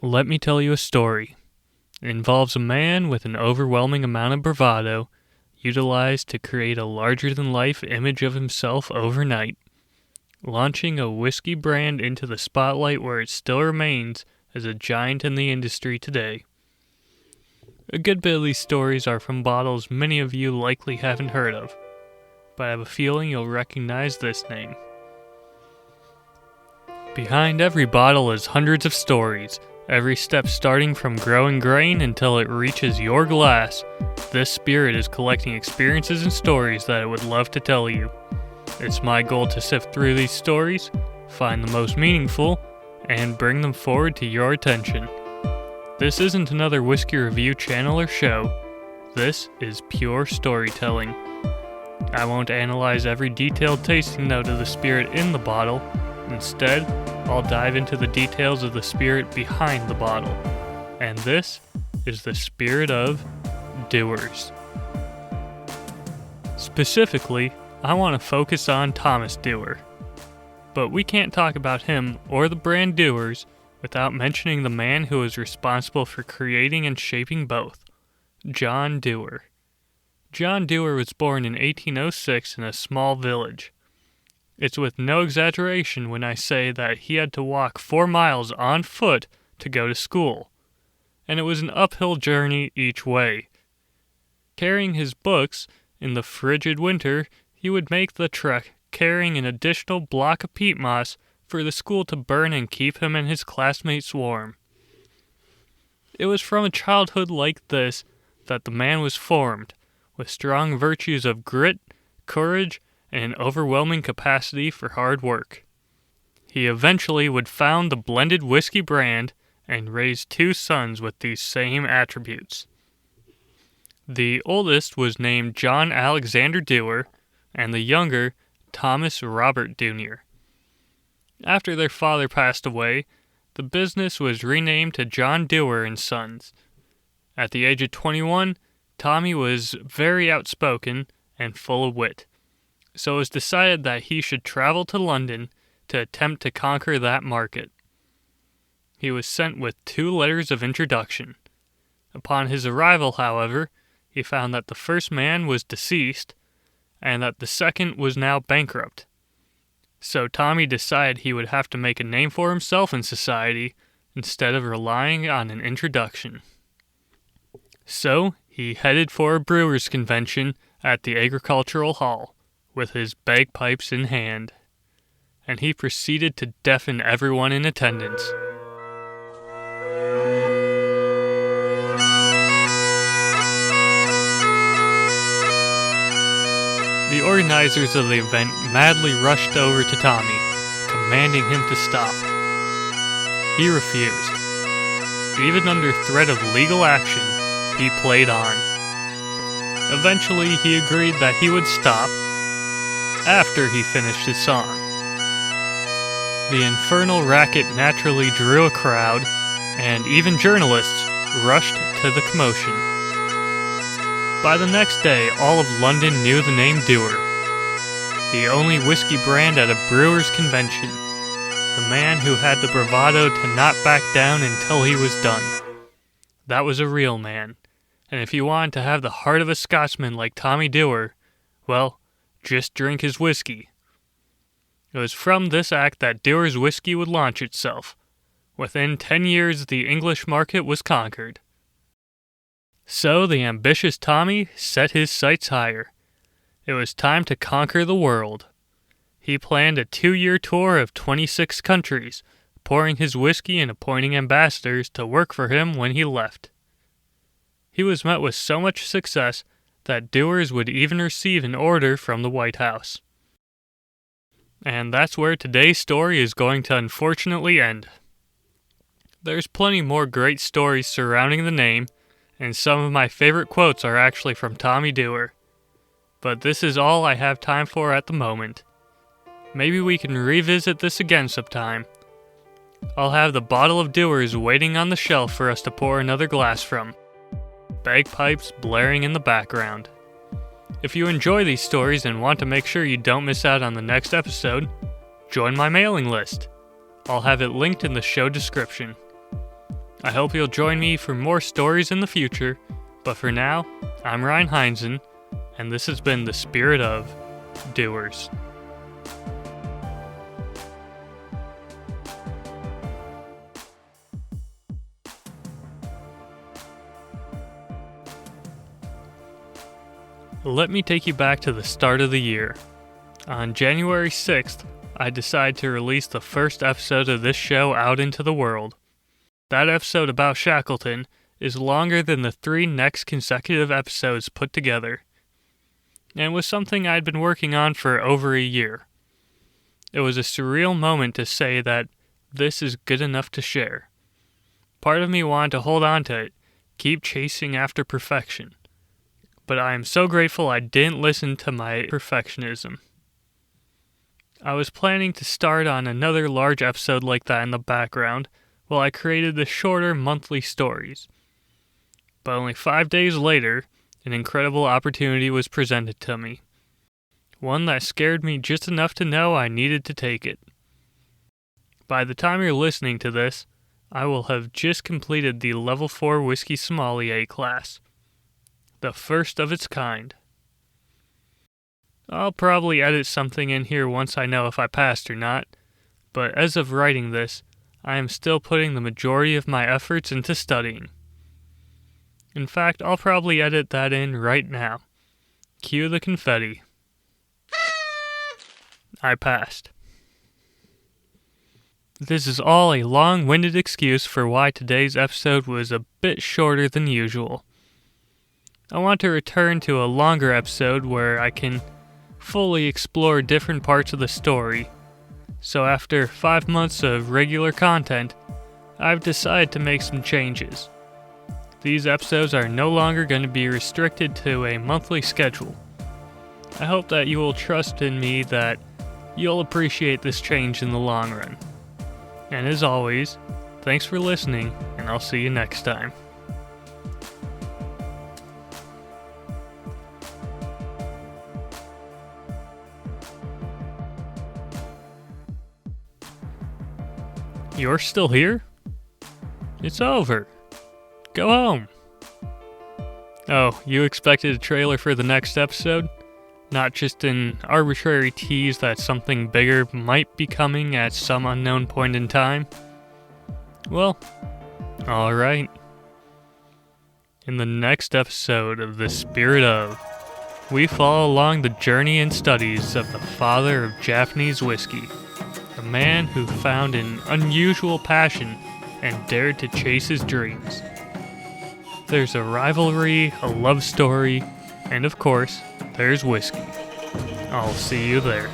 Let me tell you a story. It involves a man with an overwhelming amount of bravado, utilized to create a larger-than-life image of himself overnight, launching a whiskey brand into the spotlight where it still remains as a giant in the industry today. A good bit of these stories are from bottles many of you likely haven't heard of, but I have a feeling you'll recognize this name. Behind every bottle is hundreds of stories, every step starting from growing grain until it reaches your glass. This spirit is collecting experiences and stories that it would love to tell you. It's my goal to sift through these stories, find the most meaningful, and bring them forward to your attention. This isn't another whiskey review channel or show. This is pure storytelling. I won't analyze every detailed tasting note of the spirit in the bottle. Instead, I'll dive into the details of the spirit behind the bottle. And this is the spirit of Dewar's. Specifically, I want to focus on Thomas Dewar. But we can't talk about him or the brand Dewar's without mentioning the man who was responsible for creating and shaping both, John Dewar. John Dewar was born in 1806 in a small village. It's with no exaggeration when I say that he had to walk 4 miles on foot to go to school, and it was an uphill journey each way. Carrying his books, in the frigid winter, he would make the trek carrying an additional block of peat moss for the school to burn and keep him and his classmates warm. It was from a childhood like this that the man was formed, with strong virtues of grit, courage, and an overwhelming capacity for hard work. He eventually would found the blended whiskey brand and raise 2 sons with these same attributes. The oldest was named John Alexander Dewar, and the younger, Thomas Robert Jr. After their father passed away, the business was renamed to John Dewar and Sons. At the age of 21, Tommy was very outspoken and full of wit, so it was decided that he should travel to London to attempt to conquer that market. He was sent with 2 letters of introduction. Upon his arrival, however, he found that the first man was deceased, and that the second was now bankrupt. So Tommy decided he would have to make a name for himself in society instead of relying on an introduction. So he headed for a brewers' convention at the Agricultural Hall, with his bagpipes in hand, and he proceeded to deafen everyone in attendance. The organizers of the event madly rushed over to Tommy, commanding him to stop. He refused. Even under threat of legal action, he played on. Eventually, he agreed that he would stop after he finished his song. The infernal racket naturally drew a crowd, and even journalists rushed to the commotion. By the next day, all of London knew the name Dewar, the only whiskey brand at a brewer's convention, the man who had the bravado to not back down until he was done. That was a real man, and if you wanted to have the heart of a Scotsman like Tommy Dewar, well, just drink his whiskey. It was from this act that Dewar's whiskey would launch itself. Within 10 years, the English market was conquered. So the ambitious Tommy set his sights higher. It was time to conquer the world. He planned a 2-year tour of 26 countries, pouring his whiskey and appointing ambassadors to work for him when he left. He was met with so much success that Dewar's would even receive an order from the White House. And that's where today's story is going to unfortunately end. There's plenty more great stories surrounding the name, and some of my favorite quotes are actually from Tommy Dewar. But this is all I have time for at the moment. Maybe we can revisit this again sometime. I'll have the bottle of Dewar's waiting on the shelf for us to pour another glass from, bagpipes blaring in the background. If you enjoy these stories and want to make sure you don't miss out on the next episode, join my mailing list. I'll have it linked in the show description. I hope you'll join me for more stories in the future, but for now, I'm Ryan Heinzen, and this has been the Spirit of Dewars. Let me take you back to the start of the year. On January 6th, I decided to release the first episode of this show out into the world. That episode about Shackleton is longer than the 3 next consecutive episodes put together, and was something I'd been working on for over a year. It was a surreal moment to say that this is good enough to share. Part of me wanted to hold on to it, keep chasing after perfection. But I am so grateful I didn't listen to my perfectionism. I was planning to start on another large episode like that in the background while I created the shorter monthly stories. But only 5 days later, an incredible opportunity was presented to me. One that scared me just enough to know I needed to take it. By the time you're listening to this, I will have just completed the Level 4 Whiskey Sommelier class. The first of its kind. I'll probably edit something in here once I know if I passed or not, but as of writing this, I am still putting the majority of my efforts into studying. In fact, I'll probably edit that in right now. Cue the confetti. I passed. This is all a long-winded excuse for why today's episode was a bit shorter than usual. I want to return to a longer episode where I can fully explore different parts of the story. So after 5 months of regular content, I've decided to make some changes. These episodes are no longer going to be restricted to a monthly schedule. I hope that you will trust in me that you'll appreciate this change in the long run. And as always, thanks for listening, and I'll see you next time. You're still here? It's over. Go home. Oh, you expected a trailer for the next episode? Not just an arbitrary tease that something bigger might be coming at some unknown point in time? Well, alright. In the next episode of The Spirit of, we follow along the journey and studies of the father of Japanese whiskey. A man who found an unusual passion and dared to chase his dreams. There's a rivalry, a love story, and of course, there's whiskey. I'll see you there.